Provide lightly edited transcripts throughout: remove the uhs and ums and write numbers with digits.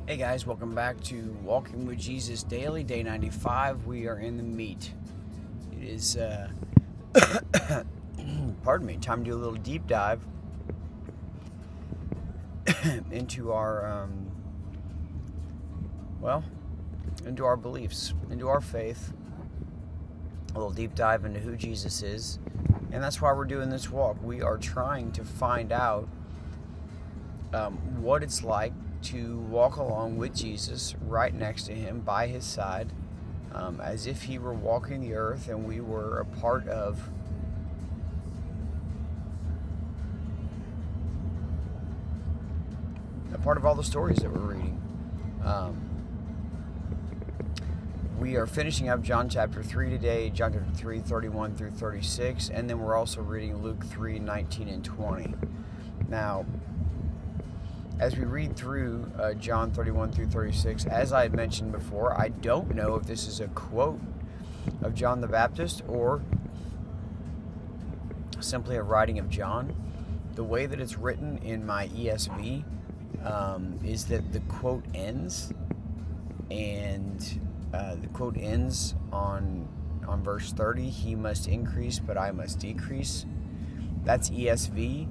Hey guys, welcome back to Walking with Jesus Daily, day 95. We are in the meat. It is, pardon me, time to do a little deep dive into our, into our beliefs, into our faith. A little deep dive into who Jesus is. And that's why we're doing this walk. We are trying to find out what it's like to walk along with Jesus, right next to him, by his side, as if he were walking the earth and we were a part of all the stories that we're reading. We are finishing up John chapter 3 today, John chapter 3, 31 through 36, and then we're also reading Luke 3, 19 and 20. Now, as we read through John 31 through 36, as I had mentioned before, I don't know if this is a quote of John the Baptist or simply a writing of John. The way that it's written in my ESV is that the quote ends, and the quote ends on verse 30, "He must increase, but I must decrease." That's ESV.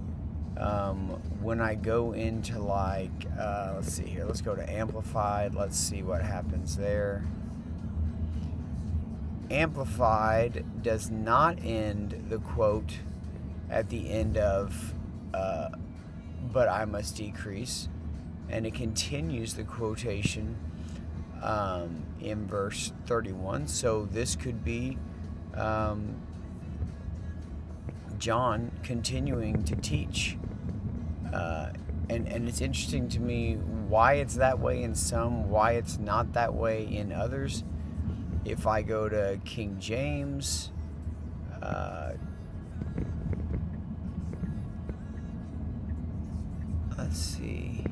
When I go into let's see here, let's go to Amplified, let's see what happens there. Amplified does not end the quote at the end of, "but I must decrease," and it continues the quotation in verse 31. So this could be John continuing to teach. And it's interesting to me why it's that way in some, why it's not that way in others. If I go to King James, let's see.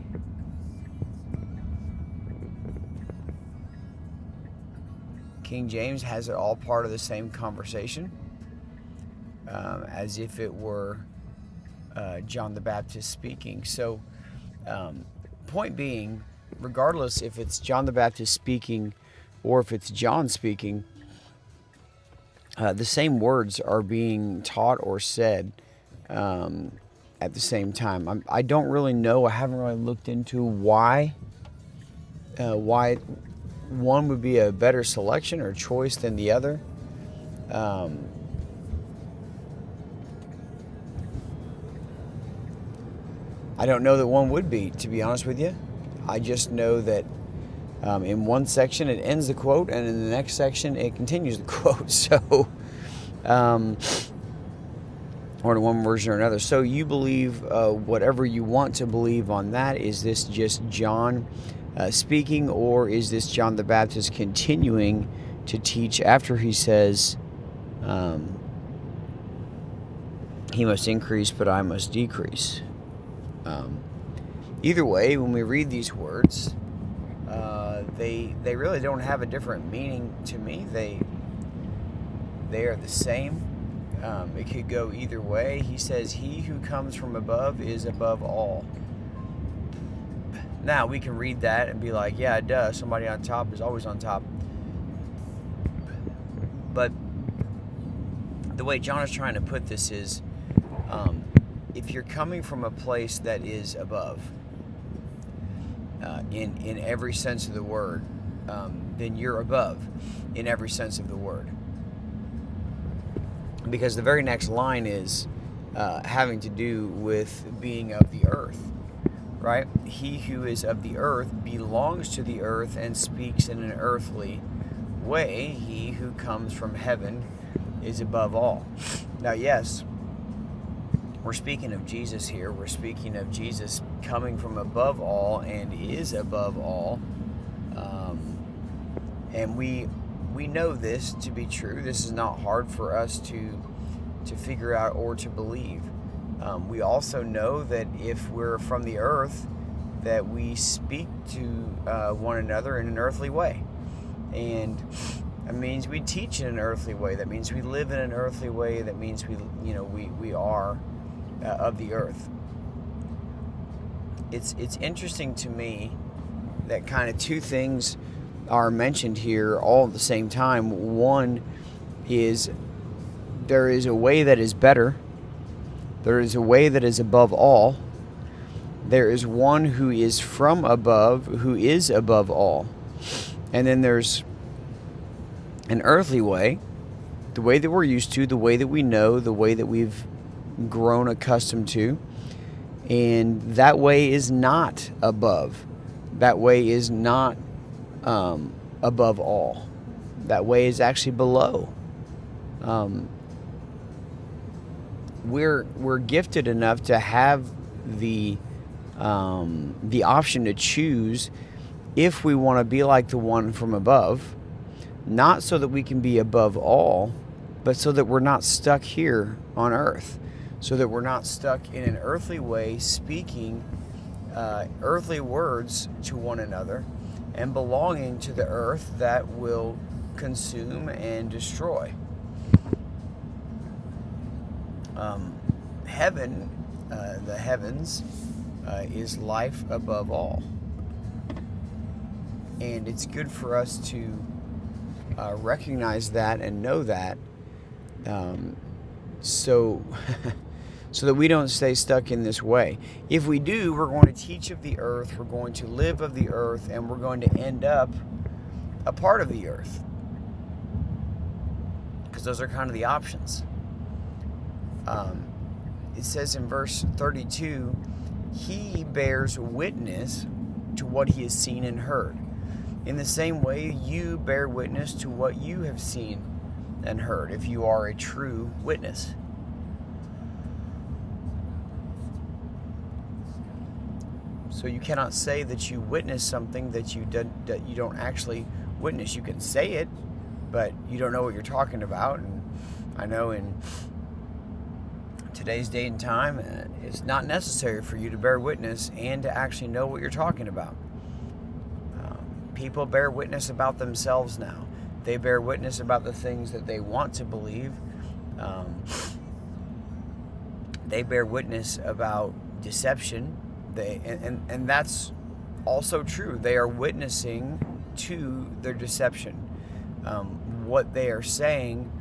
King James has it all part of the same conversation, as if it were John the Baptist speaking. So, point being, regardless if it's John the Baptist speaking or if it's John speaking, the same words are being taught or said at the same time. I don't really know. I haven't really looked into why one would be a better selection or choice than the other. I don't know that one would be, to be honest with you. I just know that in one section it ends the quote, and in the next section it continues the quote. So, or in one version or another. So you believe whatever you want to believe on that. Is this just John speaking, or is this John the Baptist continuing to teach after he says, "He must increase, but I must decrease"? Either way, when we read these words, they really don't have a different meaning to me. They are the same. It could go either way. He says, "He who comes from above is above all." Now, we can read that and be like, yeah, duh, somebody on top is always on top. But the way John is trying to put this is, if you're coming from a place that is above, in every sense of the word, then you're above in every sense of the word. Because the very next line is having to do with being of the earth, right? He who is of the earth belongs to the earth and speaks in an earthly way. He who comes from heaven is above all. Now, yes, we're speaking of Jesus here. We're speaking of Jesus coming from above all and is above all. And we know this to be true. This is not hard for us to figure out or to believe. We also know that if we're from the earth, that we speak to one another in an earthly way. And that means we teach in an earthly way. That means we live in an earthly way. That means we are of the earth. It's interesting to me that kind of two things are mentioned here all at the same time. One is there is a way that is better. There is a way that is above all. There is one who is from above, who is above all. And then there's an earthly way, the way that we're used to, the way that we know, the way that we've grown accustomed to. And that way is not above. That way is not above all. That way is actually below. We're gifted enough to have the option to choose if we want to be like the one from above, not so that we can be above all, but so that we're not stuck here on earth, so that we're not stuck in an earthly way speaking earthly words to one another and belonging to the earth that will consume and destroy. Heaven, the heavens, is life above all. And it's good for us to recognize that and know that, so that we don't stay stuck in this way. If we do, we're going to teach of the earth, we're going to live of the earth, and we're going to end up a part of the earth. Because those are kind of the options. It says in verse 32, he bears witness to what he has seen and heard. In the same way, you bear witness to what you have seen and heard, if you are a true witness. So you cannot say that you witness something that you don't actually witness. You can say it, but you don't know what you're talking about. And I know in today's date and time, it's not necessary for you to bear witness and to actually know what you're talking about. People bear witness about themselves now. They bear witness about the things that they want to believe. They bear witness about deception. And that's also true. They are witnessing to their deception. What they are saying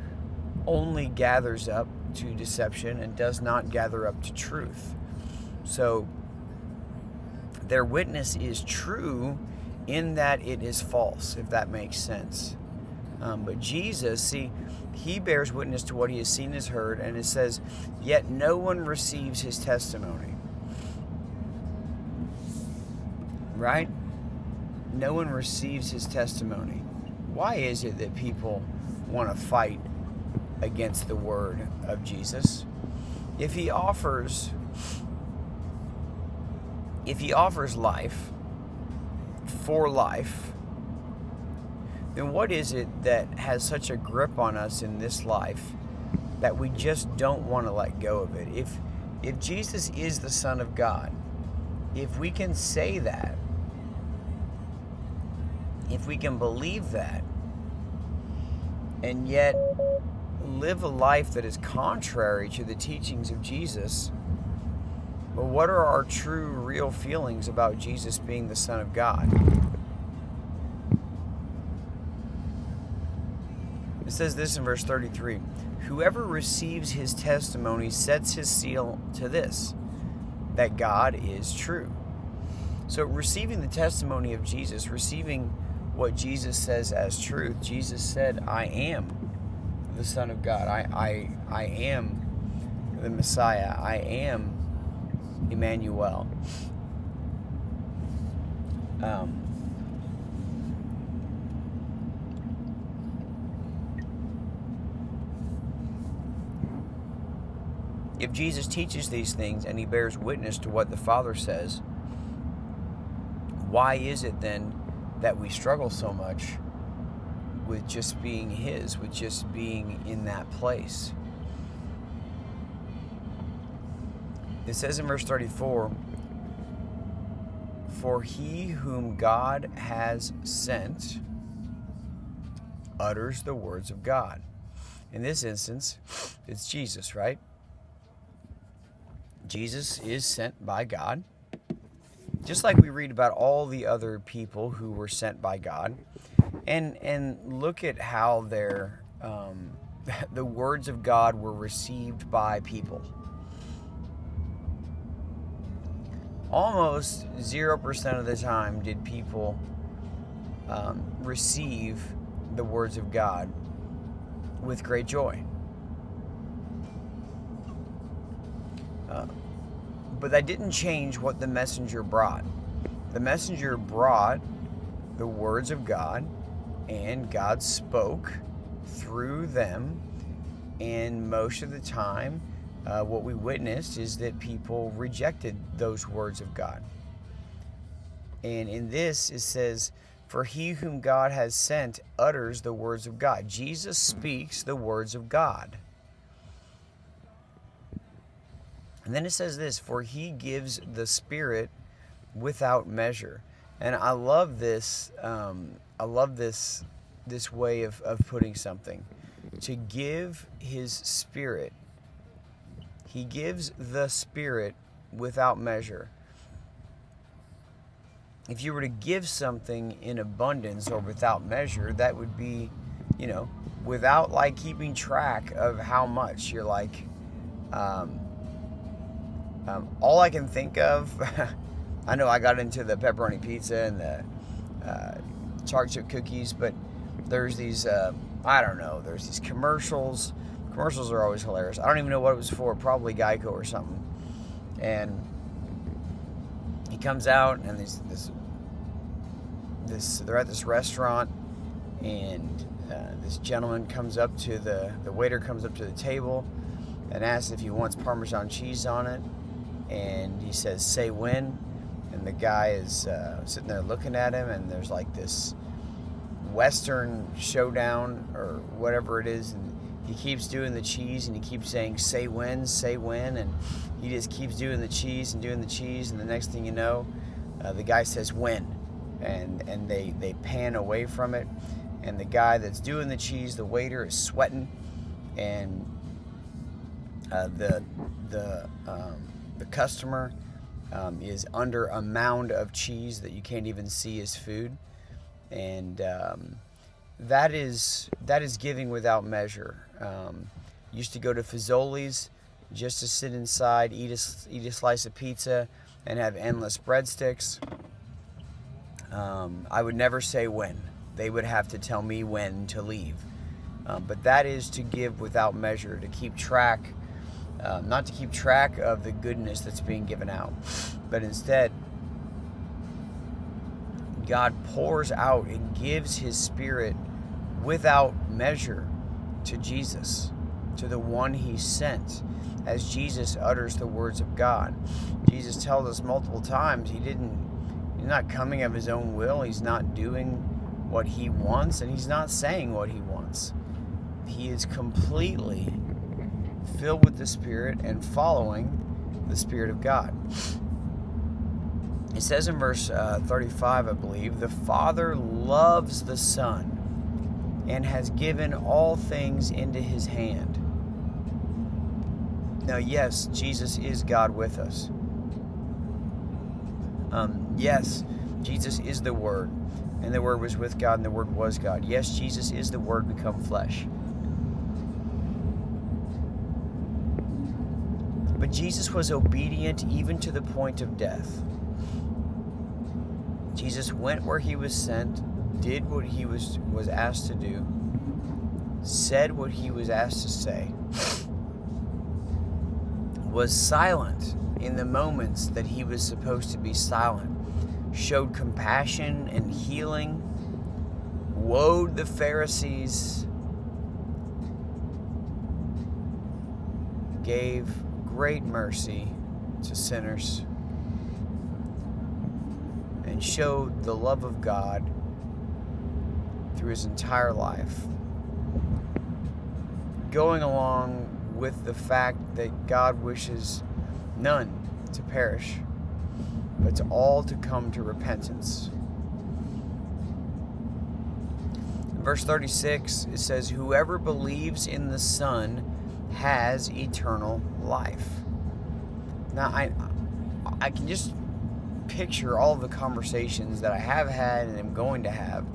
only gathers up to deception and does not gather up to truth. So their witness is true in that it is false, if that makes sense. But Jesus, see, he bears witness to what he has seen, has heard, and it says, yet no one receives his testimony. Right? No one receives his testimony. Why is it that people want to fight against the word of Jesus? If he offers life for life, then what is it that has such a grip on us in this life that we just don't want to let go of it? If Jesus is the Son of God, if we can say that, if we can believe that, and yet live a life that is contrary to the teachings of Jesus, but what are our true, real feelings about Jesus being the Son of God? It says this in verse 33, whoever receives his testimony sets his seal to this, that God is true. So receiving the testimony of Jesus, receiving what Jesus says as truth, Jesus said, I am the Son of God. I am the Messiah. I am Emmanuel. If Jesus teaches these things and he bears witness to what the Father says, why is it then that we struggle so much with just being his, with just being in that place? It says in verse 34, for he whom God has sent utters the words of God. In this instance, it's Jesus, right? Jesus is sent by God. Just like we read about all the other people who were sent by God, and look at how their the words of God were received by people. Almost 0% of the time did people receive the words of God with great joy. But that didn't change what the messenger brought. The messenger brought the words of God, and God spoke through them. And most of the time, what we witnessed is that people rejected those words of God. And in this, it says, "For he whom God has sent utters the words of God." Jesus speaks the words of God. And then it says this, "For he gives the Spirit without measure." And I love this. This way of putting something. To give his Spirit. He gives the Spirit without measure. If you were to give something in abundance or without measure, that would be, without like keeping track of how much. You're like, all I can think of, I know I got into the pepperoni pizza and the chocolate chip cookies, but there's these, there's these commercials. Commercials are always hilarious. I don't even know what it was for, probably Geico or something. And he comes out, and they're at this restaurant, and this gentleman comes up to the waiter comes up to the table and asks if he wants Parmesan cheese on it. And he says, "Say when." And the guy is sitting there looking at him, and there's like this Western showdown or whatever it is, and he keeps doing the cheese, and he keeps saying, "Say when, say when," and he just keeps doing the cheese, and the next thing you know, the guy says when, and they pan away from it, and the guy that's doing the cheese, the waiter, is sweating, and the customer is under a mound of cheese that you can't even see as food, and that is giving without measure. Used to go to Fazoli's just to sit inside, eat a slice of pizza, and have endless breadsticks. I would never say when. They would have to tell me when to leave. But that is to give without measure, to keep track. Not to keep track of the goodness that's being given out, but instead, God pours out and gives his Spirit without measure to Jesus, to the one he sent, as Jesus utters the words of God. Jesus tells us multiple times he's not coming of his own will. He's not doing what he wants, and he's not saying what he wants. He is completely filled with the Spirit and following the Spirit of God. It says in verse 35, I believe, "The Father loves the Son and has given all things into his hand." Now, yes, Jesus is God with us. Yes, Jesus is the Word, and the Word was with God, and the Word was God. Yes, Jesus is the Word become flesh. But Jesus was obedient even to the point of death. Jesus went where he was sent, did what he was asked to do, said what he was asked to say, was silent in the moments that he was supposed to be silent, showed compassion and healing, woed the Pharisees, gave great mercy to sinners, and showed the love of God through his entire life, going along with the fact that God wishes none to perish, but to all to come to repentance. In verse 36, it says, "Whoever believes in the Son has eternal life." Now, I can just picture all of the conversations that I have had and am going to have,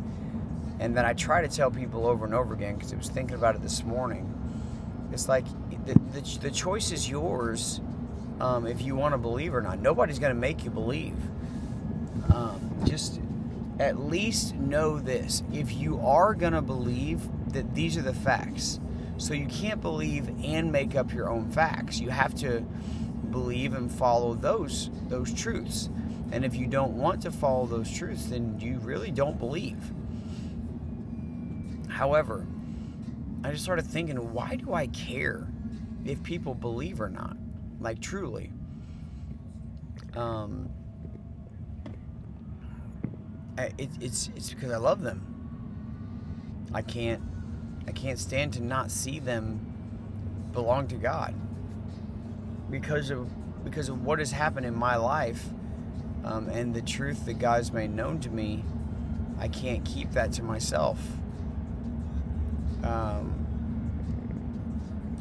and that I try to tell people over and over again, because I was thinking about it this morning. It's like the choice is yours if you want to believe or not. Nobody's going to make you believe. Just at least know this. If you are going to believe, that these are the facts. So you can't believe and make up your own facts. You have to believe and follow those truths. And if you don't want to follow those truths, then you really don't believe. However, I just started thinking, why do I care if people believe or not? Like, truly. It's because I love them. I can't stand to not see them belong to God. Because of what has happened in my life, and the truth that God's made known to me, I can't keep that to myself.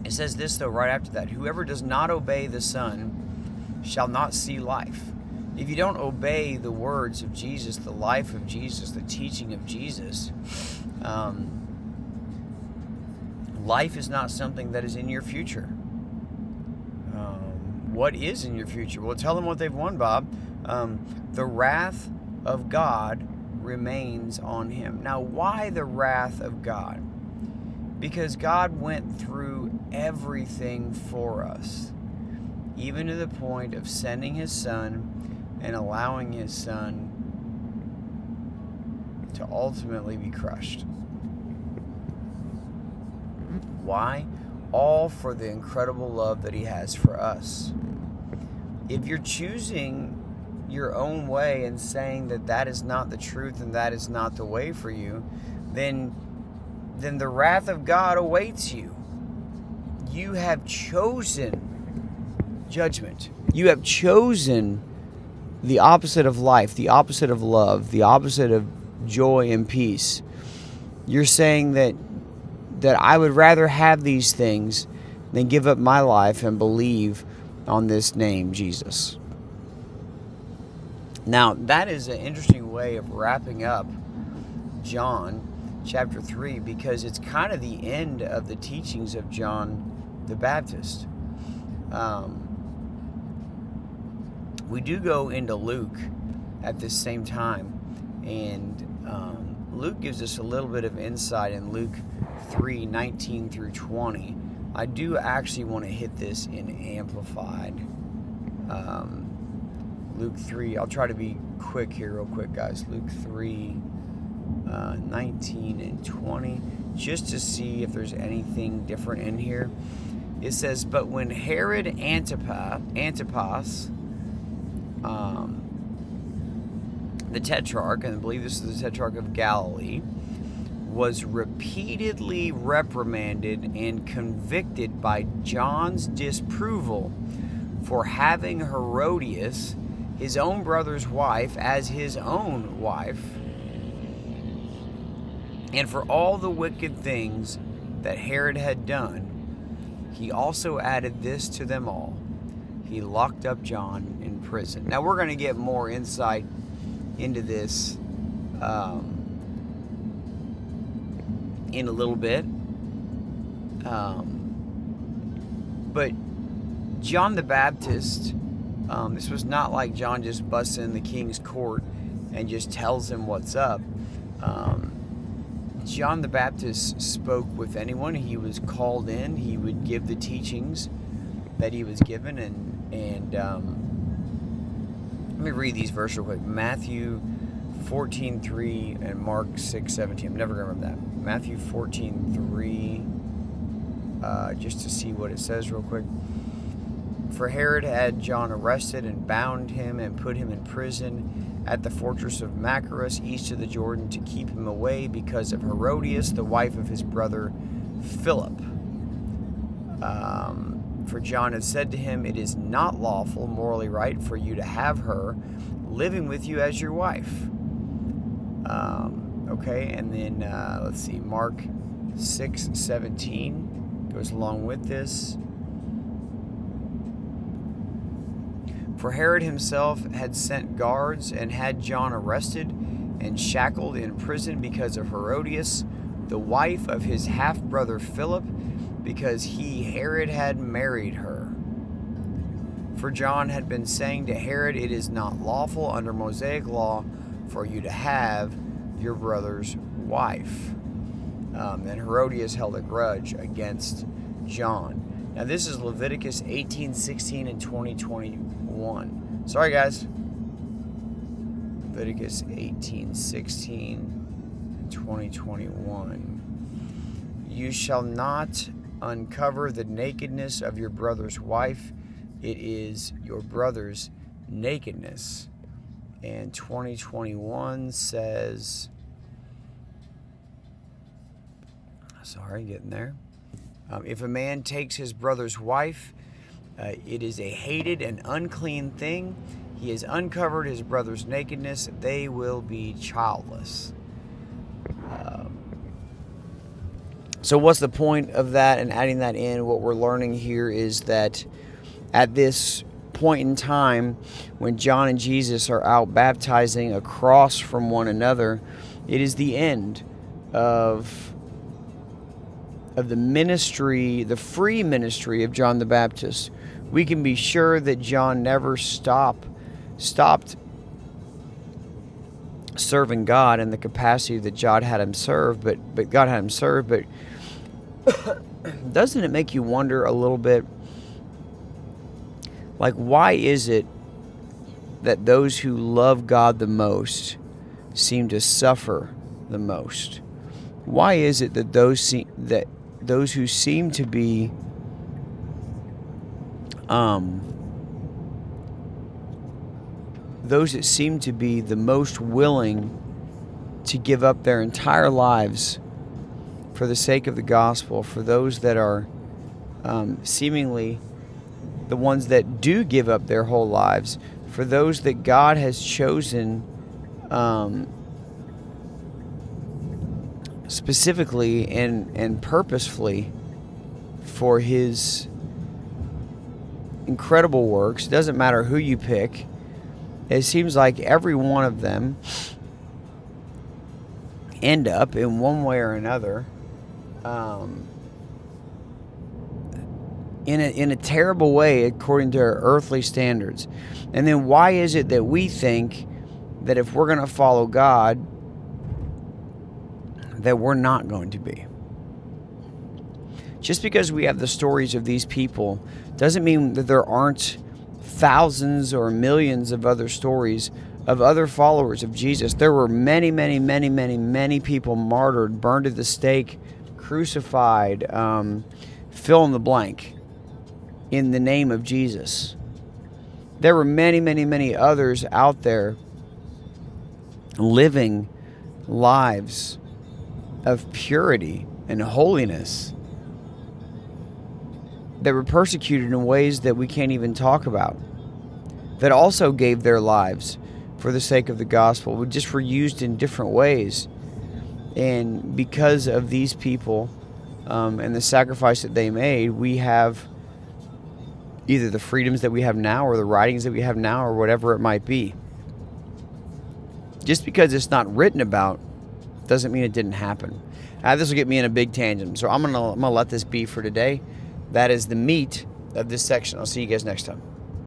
It says this, though, right after that: whoever does not obey the Son shall not see life. If you don't obey the words of Jesus, the life of Jesus, the teaching of Jesus, life is not something that is in your future. What is in your future? Well, tell them what they've won, Bob. The wrath of God remains on him. Now, why the wrath of God? Because God went through everything for us, even to the point of sending his Son and allowing his Son to ultimately be crushed. Why? All for the incredible love that he has for us. If you're choosing your own way and saying that that is not the truth and that is not the way for you, then the wrath of God awaits you. You have chosen judgment. You have chosen the opposite of life, the opposite of love, the opposite of joy and peace. You're saying that I would rather have these things than give up my life and believe on this name, Jesus. Now, that is an interesting way of wrapping up John chapter 3, because it's kind of the end of the teachings of John the Baptist. We do go into Luke at this same time, and Luke gives us a little bit of insight in Luke 3:19 through 20. I do actually want to hit this in Amplified. Luke 3, I'll try to be quick here real quick, guys. Luke 3:19 and 20, just to see if there's anything different in here. It says, but when Herod Antipas, the tetrarch, and I believe this is the tetrarch of Galilee, was repeatedly reprimanded and convicted by John's disapproval for having Herodias, his own brother's wife, as his own wife, and for all the wicked things that Herod had done, he also added this to them all: he locked up John in prison. Now, we're going to get more insight into this in a little bit. But John the Baptist, this was not like John just busts in the king's court and just tells him what's up. John the Baptist spoke with anyone he was called in. He would give the teachings that he was given, and let me read these verses real quick. Matthew 14:3 and Mark 6:17. I'm never going to remember that. Matthew 14:3, just to see what it says real quick. For Herod had John arrested and bound him and put him in prison at the fortress of Machaerus, east of the Jordan, to keep him away because of Herodias, the wife of his brother Philip. For John had said to him, it is not lawful, morally right, for you to have her living with you as your wife. Okay, and then let's see, Mark 6:17 goes along with this. For Herod himself had sent guards and had John arrested and shackled in prison because of Herodias, the wife of his half-brother Philip, because Herod, had married her. For John had been saying to Herod, "It is not lawful under Mosaic law for you to have your brother's wife." And Herodias held a grudge against John. Now this is Leviticus 18:16 and 20:21. Sorry guys. Leviticus 18:16 and 20:21. You shall not uncover the nakedness of your brother's wife. It is your brother's nakedness. And 20:21 says, getting there. If a man takes his brother's wife, it is a hated and unclean thing. He has uncovered his brother's nakedness. They will be childless. So what's the point of that and adding that in? What we're learning here is that at this point in time, when John and Jesus are out baptizing across from one another, it is the end of the ministry, the free ministry of John the Baptist. We can be sure that John never stopped serving God in the capacity that God had him serve, but doesn't it make you wonder a little bit, like, why is it that those who love God the most seem to suffer the most? Why is it that those who seem to be those that seem to be the most willing to give up their entire lives for the sake of the gospel, for those that are seemingly the ones that do give up their whole lives, for those that God has chosen specifically and purposefully for his incredible works. It doesn't matter who you pick. It seems like every one of them end up in one way or another in a terrible way according to our earthly standards. And then why is it that we think that if we're going to follow God, that we're not going to be? Just because we have the stories of these people doesn't mean that there aren't thousands or millions of other stories of other followers of Jesus. There were many, many, many, many, many people martyred, burned at the stake, crucified, fill in the blank, in the name of Jesus. There were many, many, many others out there living lives of purity and holiness that were persecuted in ways that we can't even talk about, that also gave their lives for the sake of the gospel, but just were used in different ways. And because of these people and the sacrifice that they made, we have either the freedoms that we have now or the writings that we have now or whatever it might be. Just because it's not written about doesn't mean it didn't happen. This will get me in a big tangent, so I'm gonna let this be for today. That is the meat of this section. I'll see you guys next time.